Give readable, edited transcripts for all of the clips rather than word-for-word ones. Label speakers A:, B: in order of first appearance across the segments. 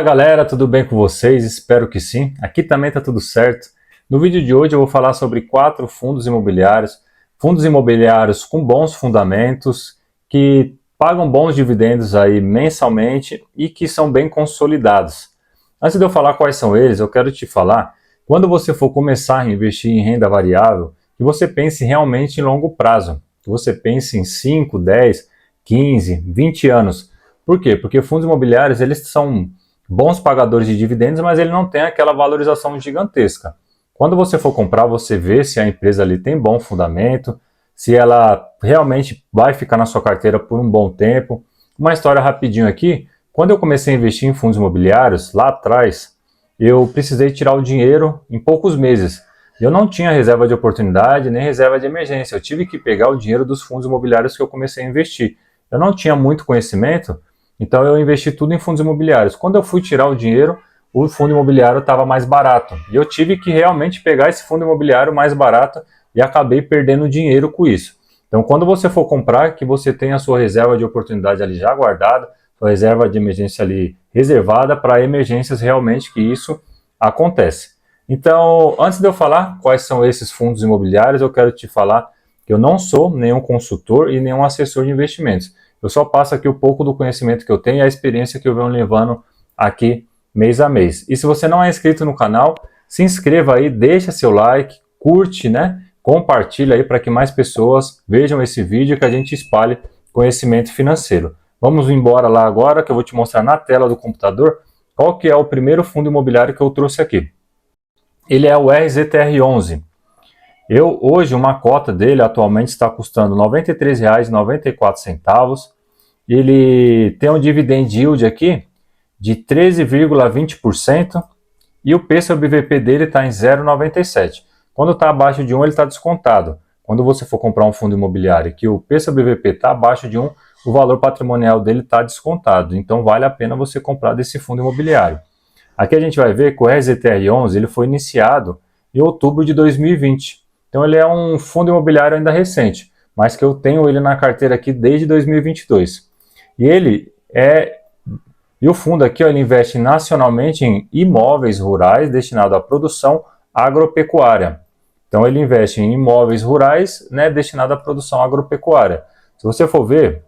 A: Fala galera, tudo bem com vocês? Espero que sim. Aqui também tá tudo certo. No vídeo de hoje eu vou falar sobre 4 fundos imobiliários com bons fundamentos, que pagam bons dividendos aí mensalmente e que são bem consolidados. Antes de eu falar quais são eles, eu quero te falar, quando você for começar a investir em renda variável, que você pense realmente em longo prazo, que você pense em 5, 10, 15, 20 anos. Por quê? Porque fundos imobiliários, eles são bons pagadores de dividendos, mas ele não tem aquela valorização gigantesca. Quando você for comprar, você vê se a empresa ali tem bom fundamento, se ela realmente vai ficar na sua carteira por um bom tempo. Uma história rapidinho aqui, quando eu comecei a investir em fundos imobiliários, lá atrás, eu precisei tirar o dinheiro em poucos meses. Eu não tinha reserva de oportunidade nem reserva de emergência, eu tive que pegar o dinheiro dos fundos imobiliários que eu comecei a investir. Eu não tinha muito conhecimento, então eu investi tudo em fundos imobiliários. Quando eu fui tirar o dinheiro, o fundo imobiliário estava mais barato. E eu tive que realmente pegar esse fundo imobiliário mais barato e acabei perdendo dinheiro com isso. Então quando você for comprar, que você tenha a sua reserva de oportunidade ali já guardada, sua reserva de emergência ali reservada para emergências realmente que isso acontece. Então, antes de eu falar quais são esses fundos imobiliários, eu quero te falar que eu não sou nenhum consultor e nenhum assessor de investimentos. Eu só passo aqui um pouco do conhecimento que eu tenho e a experiência que eu venho levando aqui mês a mês. E se você não é inscrito no canal, se inscreva aí, deixa seu like, curte, né? Compartilha aí para que mais pessoas vejam esse vídeo e que a gente espalhe conhecimento financeiro. Vamos embora lá agora que eu vou te mostrar na tela do computador qual que é o primeiro fundo imobiliário que eu trouxe aqui. Ele é o RZTR11. Hoje, uma cota dele atualmente está custando R$ 93,94. Ele tem um dividend yield aqui de 13,20% e o P sobre VP dele está em 0,97. Quando está abaixo de 1, ele está descontado. Quando você for comprar um fundo imobiliário que o P sobre VP está abaixo de 1, o valor patrimonial dele está descontado. Então, vale a pena você comprar desse fundo imobiliário. Aqui a gente vai ver que o RZTR11 ele foi iniciado em outubro de 2020. Então ele é um fundo imobiliário ainda recente, mas que eu tenho ele na carteira aqui desde 2022. E o fundo aqui, ó, ele investe nacionalmente em imóveis rurais destinados à produção agropecuária. Então ele investe em imóveis rurais, né, destinados à produção agropecuária. Se você for ver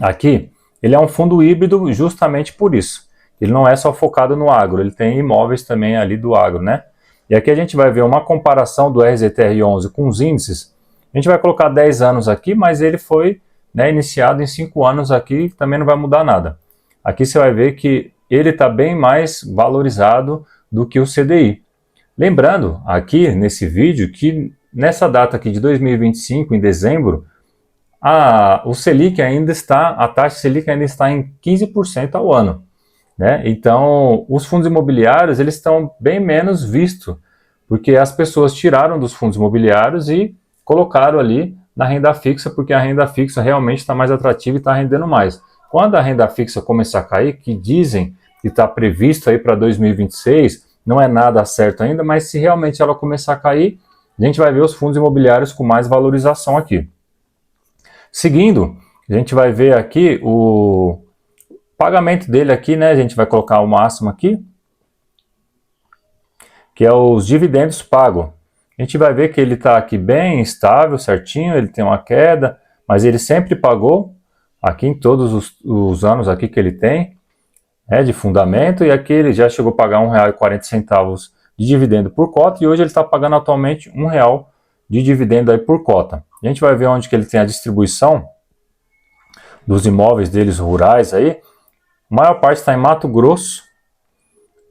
A: aqui, ele é um fundo híbrido justamente por isso. Ele não é só focado no agro, ele tem imóveis também ali do agro, né? E aqui a gente vai ver uma comparação do RZTR11 com os índices. A gente vai colocar 10 anos aqui, mas ele foi, né, iniciado em 5 anos aqui, também não vai mudar nada. Aqui você vai ver que ele está bem mais valorizado do que o CDI. Lembrando aqui nesse vídeo que nessa data aqui de 2025, em dezembro, a taxa Selic ainda está em 15% ao ano. Né? Então, os fundos imobiliários eles estão bem menos vistos, porque as pessoas tiraram dos fundos imobiliários e colocaram ali na renda fixa, porque a renda fixa realmente está mais atrativa e está rendendo mais. Quando a renda fixa começar a cair, que dizem que está previsto aí para 2026, não é nada certo ainda, mas se realmente ela começar a cair, a gente vai ver os fundos imobiliários com mais valorização aqui. Seguindo, a gente vai ver aqui o pagamento dele aqui, né? A gente vai colocar o máximo aqui, que é os dividendos pagos. A gente vai ver que ele está aqui bem estável, certinho, ele tem uma queda, mas ele sempre pagou, aqui em todos os anos aqui que ele tem, de fundamento, e aqui ele já chegou a pagar R$ 1,40 de dividendo por cota, e hoje ele está pagando atualmente R$ 1,00 de dividendo aí por cota. A gente vai ver onde que ele tem a distribuição dos imóveis deles rurais aí. A maior parte está em Mato Grosso,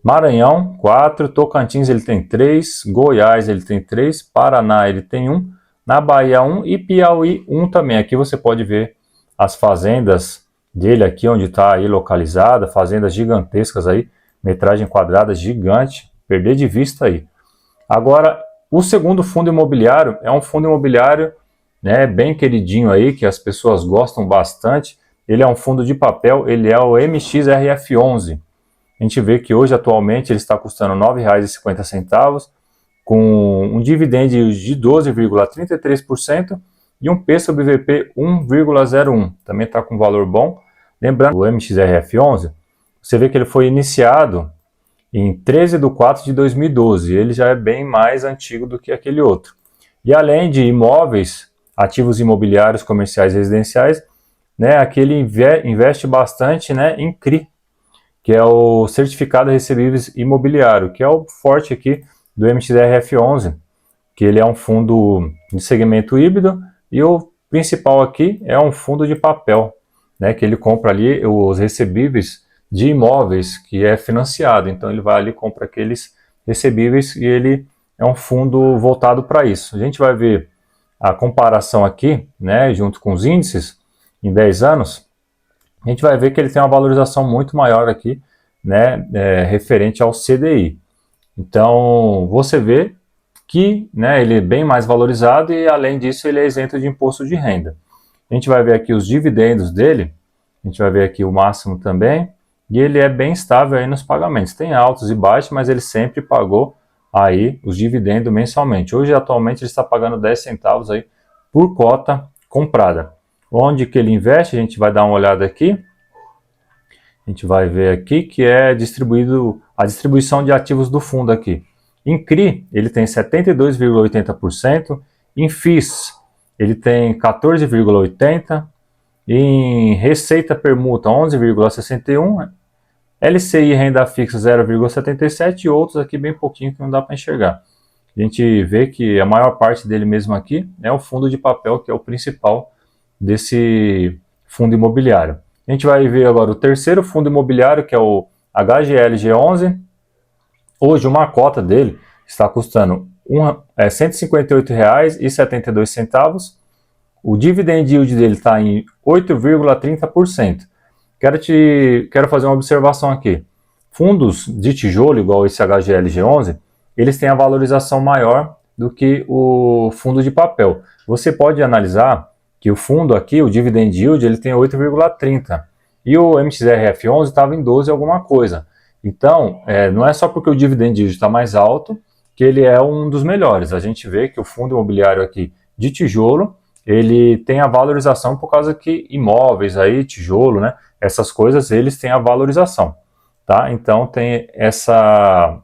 A: Maranhão 4, Tocantins ele tem 3, Goiás ele tem 3, Paraná ele tem 1, na Bahia 1 e Piauí 1 também. Aqui você pode ver as fazendas dele aqui onde está aí localizada, fazendas gigantescas aí, metragem quadrada gigante, perder de vista aí. Agora, o segundo fundo imobiliário é um fundo imobiliário, né, bem queridinho aí, que as pessoas gostam bastante. Ele é um fundo de papel, ele é o MXRF11. A gente vê que hoje, atualmente, ele está custando R$ 9,50, com um dividend de 12,33% e um P sobre VP 1,01. Também está com valor bom. Lembrando, o MXRF11, você vê que ele foi iniciado em 13 de 4 de 2012, ele já é bem mais antigo do que aquele outro. E além de imóveis, ativos imobiliários, comerciais e residenciais, né, aqui ele investe bastante, né, em CRI, que é o Certificado de Recebíveis Imobiliário, que é o forte aqui do MXRF11, que ele é um fundo de segmento híbrido, e o principal aqui é um fundo de papel, né, que ele compra ali os recebíveis de imóveis que é financiado. Então ele vai ali, compra aqueles recebíveis e ele é um fundo voltado para isso. A gente vai ver a comparação aqui, né, junto com os índices, em 10 anos, a gente vai ver que ele tem uma valorização muito maior aqui, né, referente ao CDI. Então você vê que, né, ele é bem mais valorizado e além disso ele é isento de imposto de renda. A gente vai ver aqui os dividendos dele, a gente vai ver aqui o máximo também, e ele é bem estável aí nos pagamentos. Tem altos e baixos, mas ele sempre pagou aí os dividendos mensalmente. Hoje, atualmente, ele está pagando 10 centavos aí por cota comprada. Onde que ele investe, a gente vai dar uma olhada aqui. A gente vai ver aqui que é distribuído a distribuição de ativos do fundo aqui. Em CRI, ele tem 72,80%. Em FIIs, ele tem 14,80%. Em receita permuta 11,61%, LCI renda fixa 0,77% e outros aqui bem pouquinho que não dá para enxergar. A gente vê que a maior parte dele mesmo aqui é o fundo de papel, que é o principal desse fundo imobiliário. A gente vai ver agora o terceiro fundo imobiliário, que é o HGLG11. Hoje uma cota dele está custando R$ 158,72. O dividend yield dele está em 8,30%. Quero fazer uma observação aqui. Fundos de tijolo, igual esse HGLG11, eles têm a valorização maior do que o fundo de papel. Você pode analisar que o fundo aqui, o dividend yield, ele tem 8,30%. E o MXRF11 estava em 12 alguma coisa. Então, não é só porque o dividend yield está mais alto que ele é um dos melhores. A gente vê que o fundo imobiliário aqui de tijolo, ele tem a valorização por causa que imóveis aí, tijolo, né? Essas coisas, eles têm a valorização, tá? Então tem essa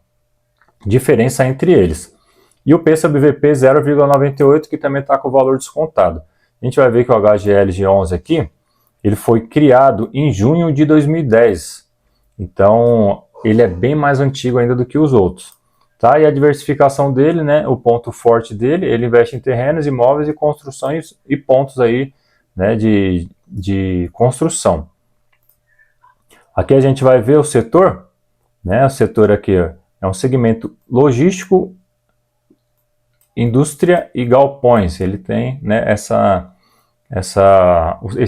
A: diferença entre eles. E o PCBVP 0,98, que também está com o valor descontado. A gente vai ver que o HGLG11 aqui, ele foi criado em junho de 2010. Então, ele é bem mais antigo ainda do que os outros. Tá? E a diversificação dele, né, o ponto forte dele, ele investe em terrenos, imóveis e construções e pontos aí, né, de construção. Aqui a gente vai ver o setor, né, o setor aqui ó, é um segmento logístico, indústria e galpões. Ele tem, né, esse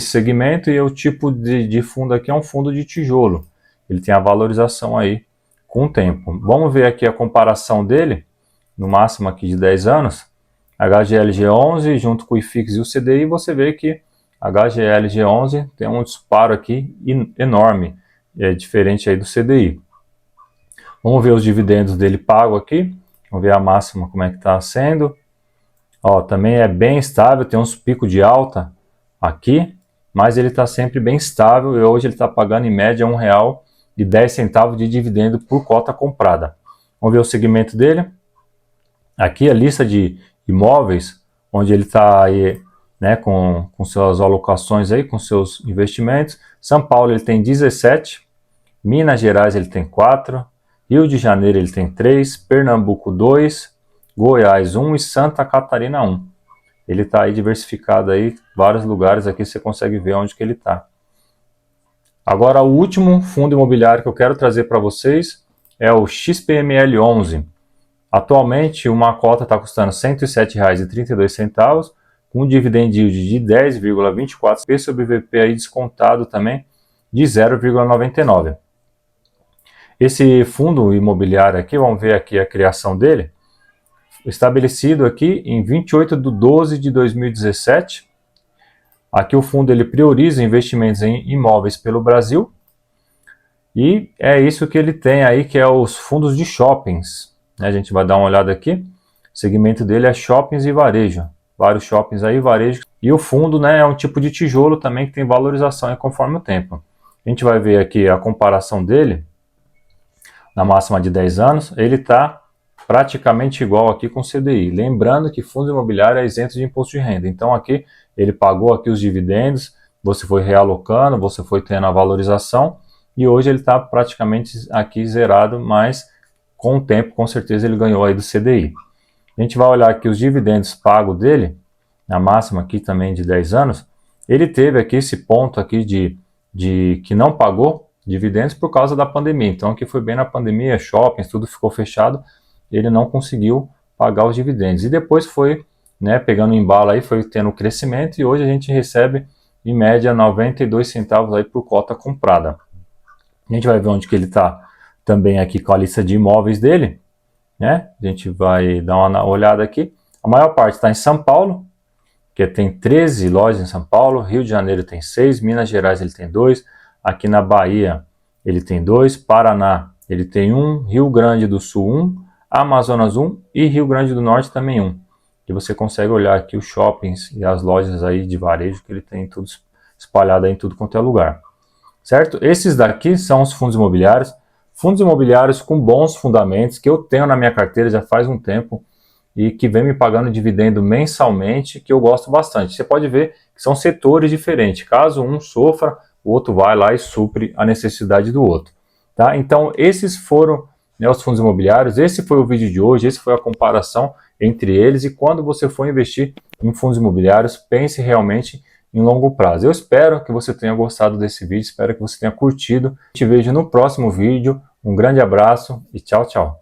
A: segmento e o tipo de fundo aqui é um fundo de tijolo. Ele tem a valorização aí com o tempo. Vamos ver aqui a comparação dele, no máximo aqui de 10 anos, HGLG11 junto com o IFIX e o CDI, você vê que HGLG11 tem um disparo aqui enorme, é diferente aí do CDI. Vamos ver os dividendos dele pago aqui, vamos ver a máxima como é que está sendo. Ó, também é bem estável, tem uns picos de alta aqui, mas ele está sempre bem estável e hoje ele está pagando em média R$1,10 de dividendo por cota comprada. Vamos ver o segmento dele. Aqui a lista de imóveis, onde ele está aí, né, com suas alocações aí, com seus investimentos. São Paulo ele tem 17, Minas Gerais ele tem 4, Rio de Janeiro ele tem 3, Pernambuco 2, Goiás 1 e Santa Catarina 1. Ele está aí diversificado aí, vários lugares aqui você consegue ver onde que ele está. Agora o último fundo imobiliário que eu quero trazer para vocês é o XPML11. Atualmente uma cota está custando R$ 107,32, com um dividend yield de 10,24, P sobre VP aí descontado também de 0,99. Esse fundo imobiliário aqui, vamos ver aqui a criação dele, estabelecido aqui em 28 de 12 de 2017. Aqui o fundo ele prioriza investimentos em imóveis pelo Brasil e é isso que ele tem aí, que é os fundos de shoppings. A gente vai dar uma olhada aqui, o segmento dele é shoppings e varejo, vários shoppings aí, varejo. E o fundo, né, é um tipo de tijolo também que tem valorização conforme o tempo. A gente vai ver aqui a comparação dele na máxima de 10 anos, ele está praticamente igual aqui com o CDI. Lembrando que fundo imobiliário é isento de imposto de renda. Então aqui ele pagou aqui os dividendos, você foi realocando, você foi tendo a valorização e hoje ele está praticamente aqui zerado, mas com o tempo com certeza ele ganhou aí do CDI. A gente vai olhar aqui os dividendos pagos dele, na máxima aqui também de 10 anos, ele teve aqui esse ponto aqui de que não pagou dividendos por causa da pandemia. Então aqui foi bem na pandemia, shoppings, tudo ficou fechado, ele não conseguiu pagar os dividendos. E depois foi, né, pegando embalo aí, foi tendo crescimento e hoje a gente recebe em média 92 centavos aí por cota comprada. A gente vai ver onde que ele está também aqui com a lista de imóveis dele, né? A gente vai dar uma olhada aqui. A maior parte está em São Paulo, que tem 13 lojas em São Paulo, Rio de Janeiro tem 6, Minas Gerais ele tem 2, aqui na Bahia ele tem 2, Paraná ele tem 1, Rio Grande do Sul 1, Amazonas 1 e Rio Grande do Norte também 1. E você consegue olhar aqui os shoppings e as lojas aí de varejo que ele tem tudo espalhado aí em tudo quanto é lugar. Certo? Esses daqui são os fundos imobiliários com bons fundamentos que eu tenho na minha carteira já faz um tempo e que vem me pagando dividendo mensalmente, que eu gosto bastante. Você pode ver que são setores diferentes. Caso um sofra, o outro vai lá e supre a necessidade do outro. Tá? Então, esses foram, né, os fundos imobiliários. Esse foi o vídeo de hoje, esse foi a comparação entre eles. E quando você for investir em fundos imobiliários, pense realmente em longo prazo. Eu espero que você tenha gostado desse vídeo, espero que você tenha curtido. Te vejo no próximo vídeo. Um grande abraço e tchau, tchau.